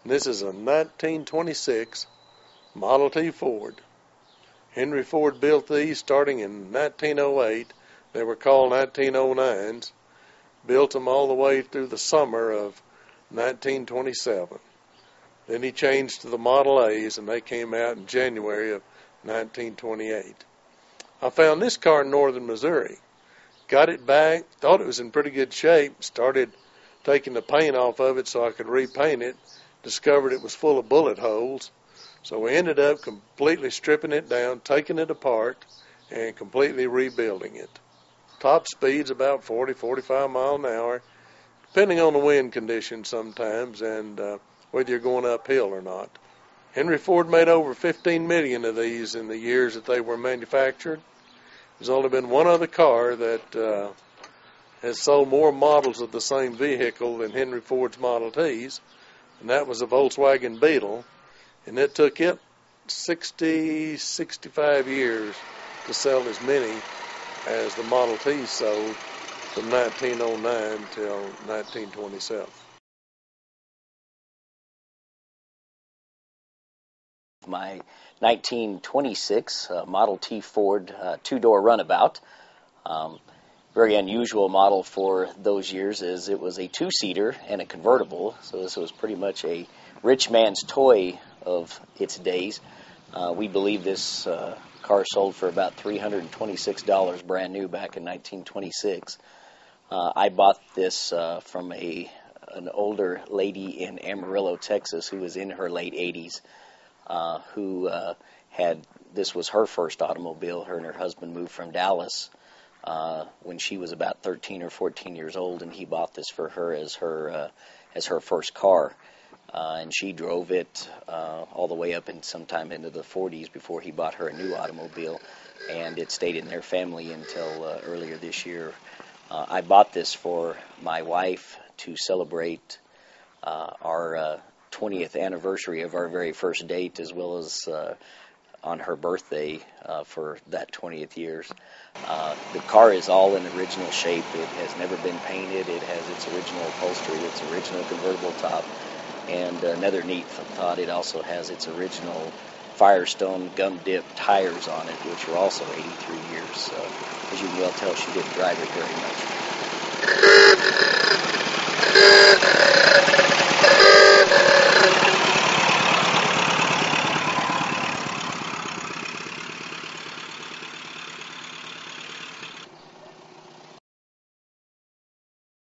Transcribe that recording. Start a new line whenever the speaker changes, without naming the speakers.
And this is a 1926 Model T Ford. Henry Ford built these starting in 1908. They were called 1909s. Built them all the way through the summer of 1927. Then he changed to the Model A's, and they came out in January of 1928. I found this car in northern Missouri. Got it back, thought it was in pretty good shape, started taking the paint off of it so I could repaint it, discovered it was full of bullet holes. So we ended up completely stripping it down, taking it apart, and completely rebuilding it. Top speed's about 40, 45 miles an hour, depending on the wind conditions sometimes and whether you're going uphill or not. Henry Ford made over 15 million of these in the years that they were manufactured. There's only been one other car that has sold more models of the same vehicle than Henry Ford's Model Ts, and that was a Volkswagen Beetle, and it took it 65 years to sell as many as the Model Ts sold from 1909 till 1927.
My 1926 Model T Ford two-door runabout. Very unusual model for those years, as it was a two-seater and a convertible, so this was pretty much a rich man's toy of its days. We believe this car sold for about $326 brand new back in 1926. I bought this from an older lady in Amarillo, Texas, who was in her late 80s. Who this was her first automobile. Her and her husband moved from Dallas when she was about 13 or 14 years old, and he bought this for her as her first car. And she drove it all the way up and sometime into the 40s before he bought her a new automobile, and it stayed in their family until earlier this year. I bought this for my wife to celebrate our 20th anniversary of our very first date, as well as on her birthday for that 20th years. The car is all in original shape. It has never been painted. It has its original upholstery, its original convertible top, and another neat thought, it also has its original Firestone gum dip tires on it, which are also 83 years. So as you can well tell, she didn't drive it very much.